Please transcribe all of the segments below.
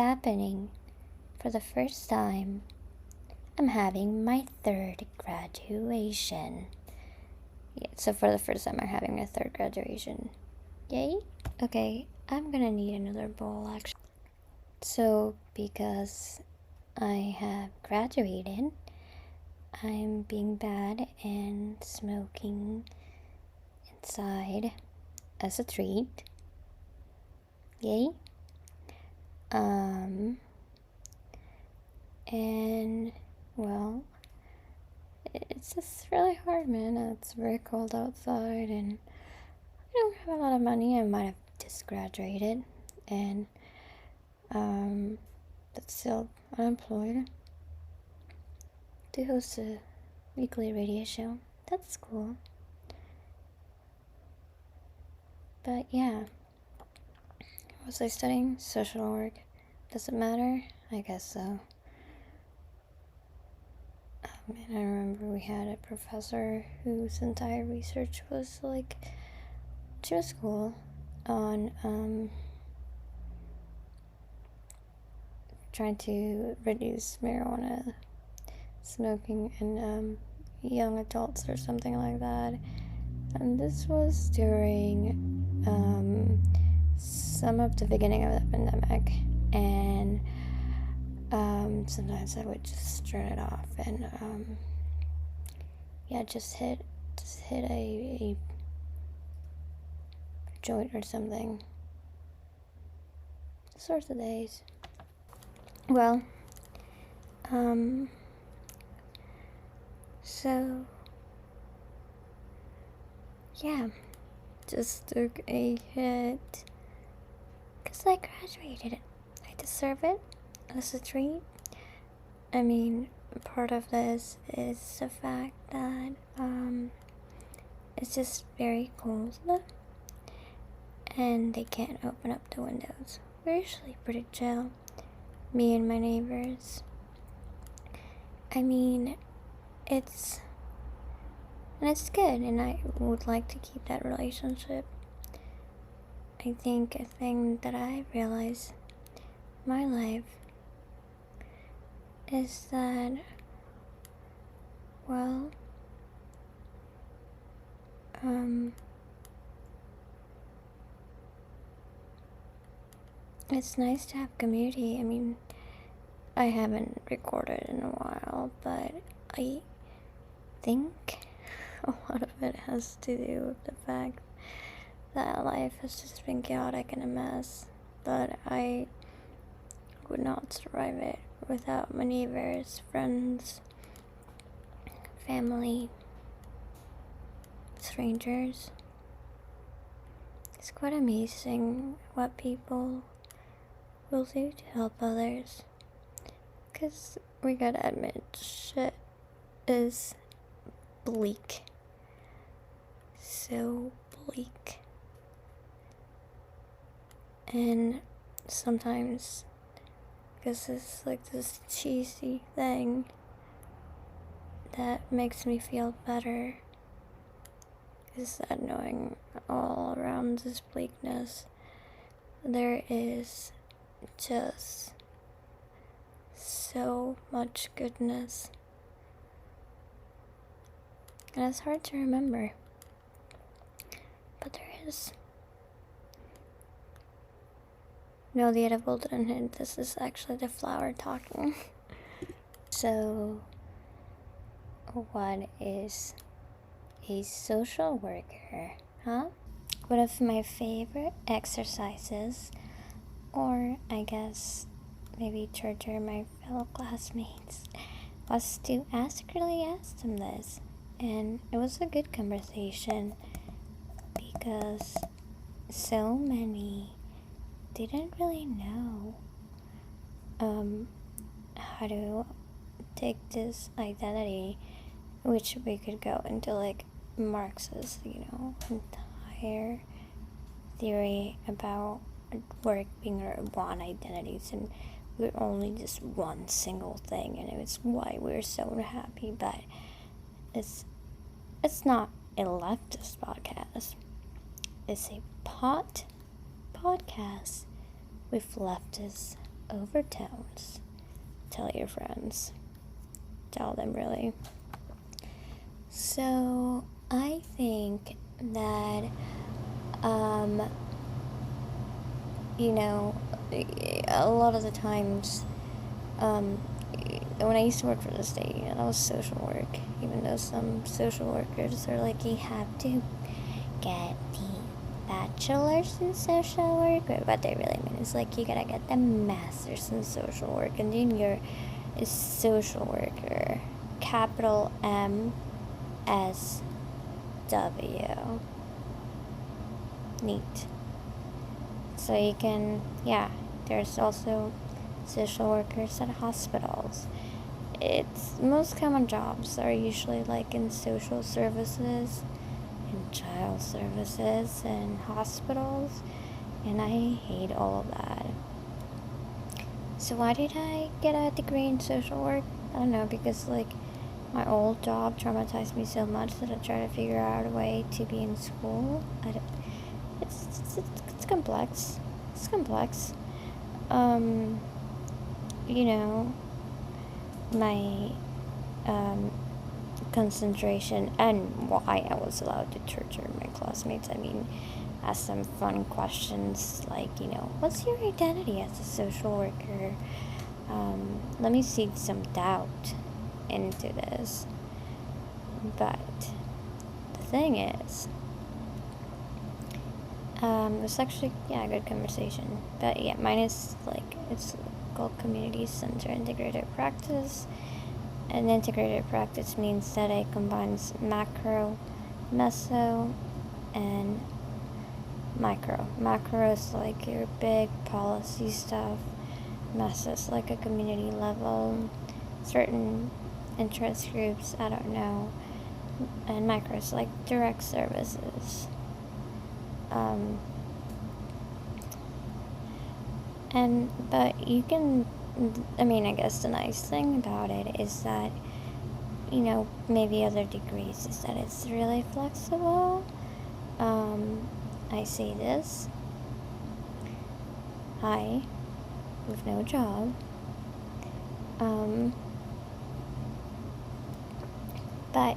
happening. For the first time, I'm having my third graduation. Yeah, so for the first time, I'm having my third graduation. Yay? Okay, I'm gonna need another bowl actually. So, because I have graduated, I'm being bad and smoking inside as a treat. Yay? And, well, it's just really hard, man. It's very cold outside, and I don't have a lot of money. I might have just graduated, and, but still unemployed. To host a weekly radio show. That's cool. But yeah. Was I studying? Social work. Does it matter? I guess so. And I remember we had a professor whose entire research was like, she was cool on trying to reduce marijuana smoking in young adults or something like that. And this was during some of the beginning of the pandemic, and sometimes I would just turn it off and just hit a joint or something. Sorts of days. Well, so yeah, just took a hit because I graduated. I deserve it as a treat. I mean, part of this is the fact that it's just very cold and they can't open up the windows. We're usually pretty chill, me and my neighbors. I mean, it's good, and I would like to keep that relationship. I think a thing that I realized in my life is that, well, it's nice to have community. I mean, I haven't recorded in a while, but I think a lot of it has to do with the fact that life has just been chaotic and a mess, but I would not survive it without my neighbors, friends, family, strangers. It's quite amazing what people will do to help others, because we gotta admit, shit is bleak. So bleak. And sometimes, because it's like this cheesy thing that makes me feel better, is that knowing all around this bleakness, there is just so much goodness. And it's hard to remember, but there is. No, the edible didn't hit. This is actually the flower talking. So, what is a social worker, huh? One of my favorite exercises, or I guess maybe torture my fellow classmates, was to really ask them this. And it was a good conversation because so many didn't really know how to take this identity, which we could go into like Marx's, entire theory about work being one identities, and we're only just one single thing, and it's why we're so happy. But it's not a leftist podcast. It's a podcast with leftist overtones. Tell your friends. Tell them, really. So, I think that, a lot of the times, when I used to work for the state, that was social work. Even though some social workers are like, you have to get the bachelor's in social work, but what they really mean is like, you gotta get the master's in social work, and then you're a social worker. Capital MSW. Neat. So you can, there's also social workers at hospitals. It's most common jobs are usually like in social services, in child services, and hospitals, and I hate all of that. So why did I get a degree in social work? I don't know, because like my old job traumatized me so much that I tried to figure out a way to be in school. It's complex. It's complex. My concentration and why I was allowed to torture my classmates. I mean, ask some fun questions like, what's your identity as a social worker? Let me seed some doubt into this. But the thing is, it was actually, a good conversation. But mine is like, it's called Community Center Integrated Practice. And integrated practice means that it combines macro, meso, and micro. Macro is like your big policy stuff. Meso is like a community level, certain interest groups, I don't know. And micro is like direct services. But you can, I guess the nice thing about it is that, maybe other degrees is that it's really flexible. I say this. I, with no job, but,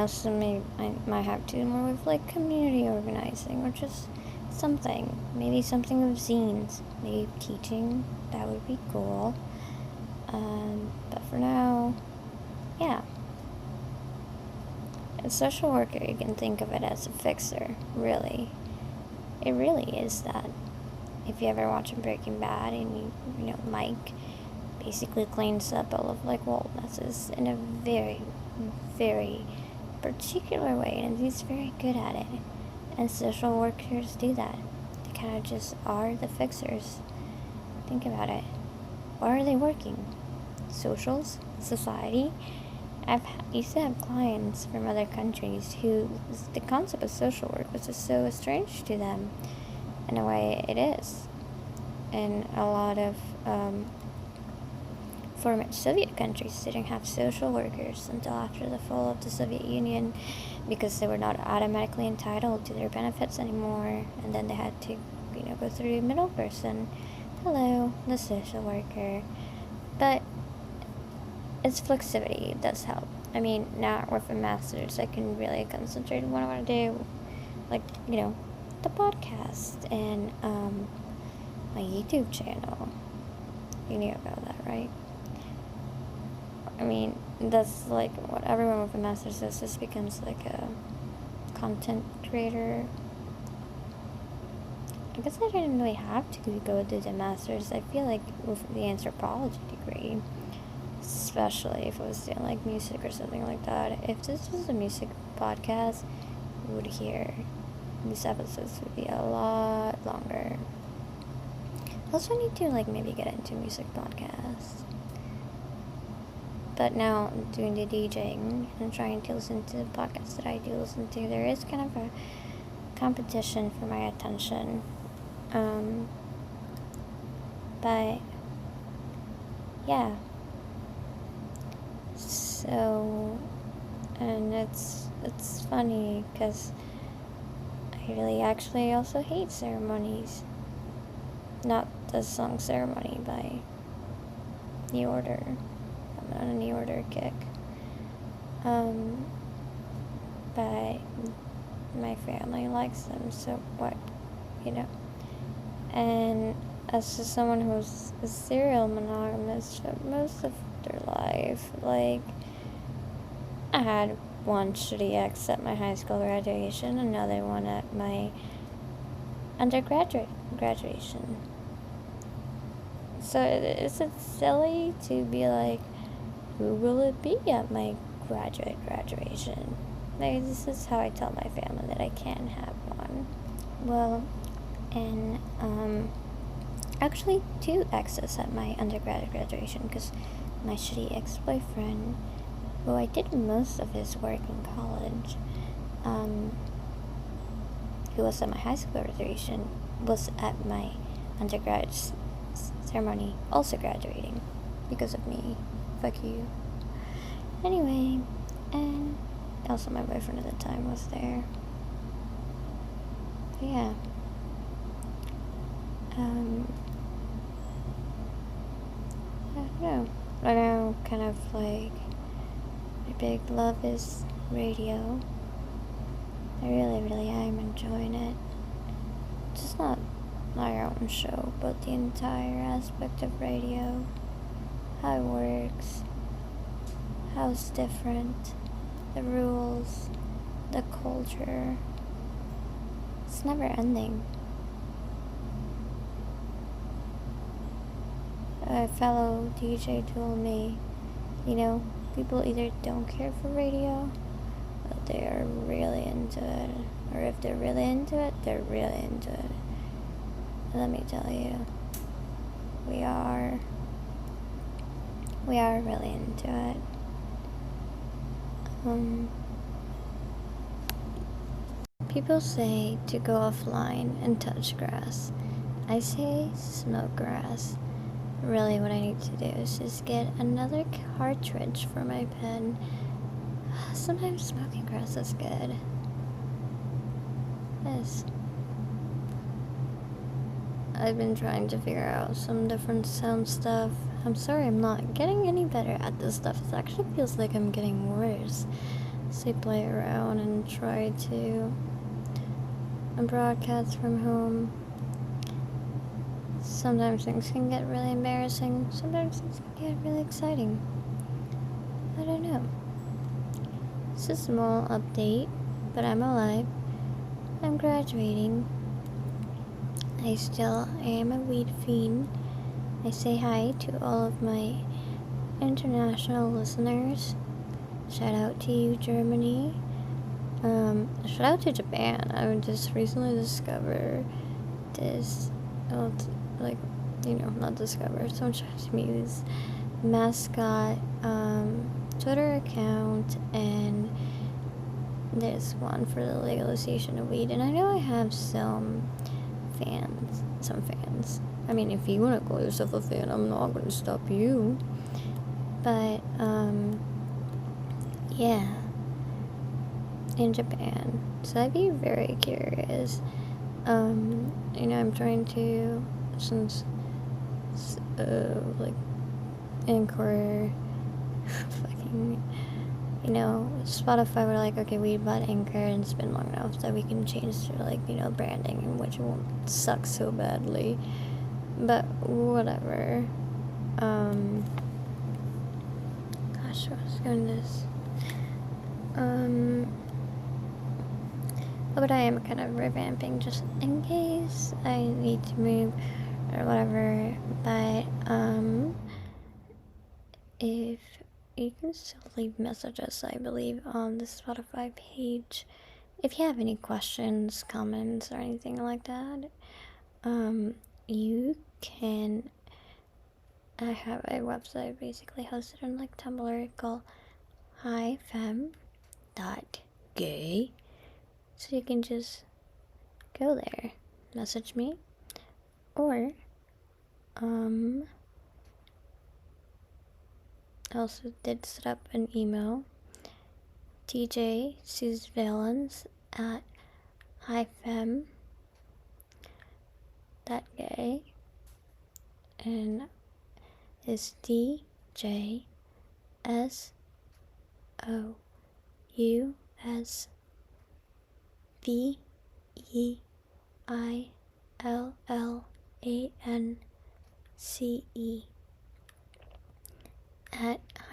so maybe I might have to do more with like community organizing, or just something, maybe something with zines, maybe teaching, that would be cool. But for now, a social worker, you can think of it as a fixer, really. It really is that. If you ever watch Breaking Bad, and Mike basically cleans up all of like Waltnesses in a very, very particular way, and he's very good at it. And social workers do that. They kind of just are the fixers. Think about it. Why are they working? Socials? Society? I used to have clients from other countries who the concept of social work was just so strange to them. In a way, it is. And a lot of former Soviet countries didn't have social workers until after the fall of the Soviet Union, because they were not automatically entitled to their benefits anymore, and then they had to, go through a middle person. Hello, the social worker. But it's flexibility, it does help. I mean, now with a master's, I can really concentrate on what I want to do, like, the podcast and my YouTube channel. You knew about that, right? I mean, that's like what everyone with a master's does, just becomes like a content creator. I guess I didn't really have to go do the master's. I feel like with the anthropology degree, especially if I was doing like music or something like that, if this was a music podcast, you would hear these episodes would be a lot longer. I also need to like maybe get into music podcasts. But now I'm doing the DJing and trying to listen to the podcasts that I do listen to, there is kind of a competition for my attention. But yeah. So, and it's funny because I really actually also hate ceremonies. Not the song Ceremony by New Order. I'm on a New Order kick. But my family likes them, so what, you know. And as just someone who's a serial monogamous for most of their life, like, I had one shitty ex at my high school graduation, another one at my undergraduate graduation. So is it silly to be like, who will it be at my graduation? Like, this is how I tell my family that I can have one. Well, and actually 2 exes at my undergraduate graduation, because my shitty ex-boyfriend, who I did most of his work in college, who was at my high school graduation, was at my undergraduate ceremony also graduating because of me. Fuck you. Anyway, and also my boyfriend at the time was there. But yeah. I don't know. Right now, kind of like, my big love is radio. I really am enjoying it. Just not my own show, but the entire aspect of radio. How it works. How it's different. The rules. The culture. It's never ending. A fellow DJ told me, you know, people either don't care for radio, or they are really into it. Or if they're really into it, they're really into it. And let me tell you, we are really into it. People say to go offline and touch grass. I say smoke grass. Really, what I need to do is just get another cartridge for my pen. Sometimes smoking grass is good. Yes. I've been trying to figure out some different sound stuff. I'm sorry I'm not getting any better at this stuff. It actually feels like I'm getting worse. So I play around and try to broadcast from home. Sometimes things can get really embarrassing. Sometimes things can get really exciting. I don't know. It's a small update, but I'm alive. I'm graduating. I still am a weed fiend. I say hi to all of my international listeners. Shout out to you, Germany. Shout out to Japan. I just recently discovered this, like, you know, not discovered, someone showed me this mascot Twitter account, and there's one for the legalization of weed, and I know I have some fans. I mean, if you want to call yourself a fan, I'm not going to stop you. But, yeah. In Japan. So I'd be very curious. You know, I'm trying to, since, like, Anchor, fucking, you know, Spotify were like, okay, we bought Anchor and it's been long enough that we can change to, like, you know, branding, which won't suck so badly. But whatever. Gosh, what was going this? But I am kind of revamping just in case I need to move or whatever. But if you can still leave messages, I believe, on the Spotify page. If you have any questions, comments, or anything like that, you can. I have a website basically hosted on like Tumblr called Femme.gay. So you can just go there, message me, or I also did set up an email, tjsusvalence@hifem.gay. and it's DJSOUSVEILLANCE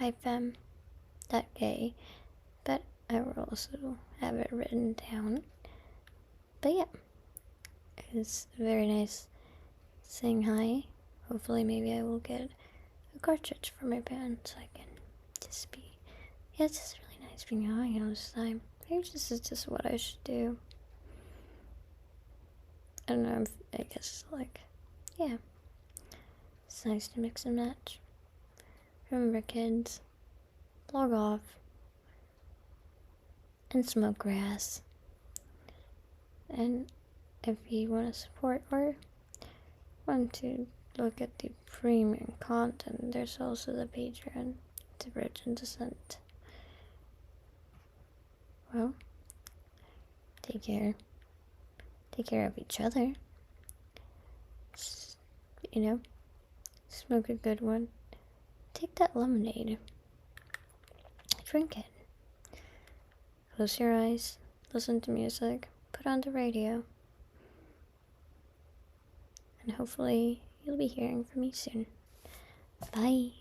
at Femme.gay, but I will also have it written down. But yeah, it's very nice saying hi. Hopefully, maybe I will get a cartridge for my band so I can just be. Yeah, it's just really nice being high all this time. Maybe this is just what I should do. I don't know, I guess, like, yeah. It's nice to mix and match. Remember, kids, log off and smoke grass. And if you want to support or want to look at the premium content, there's also the Patreon to Virgin Descent. Well, take care. Take care of each other. Just, smoke a good one. Take that lemonade. Drink it. Close your eyes. Listen to music. Put on the radio. And hopefully you'll be hearing from me soon. Bye.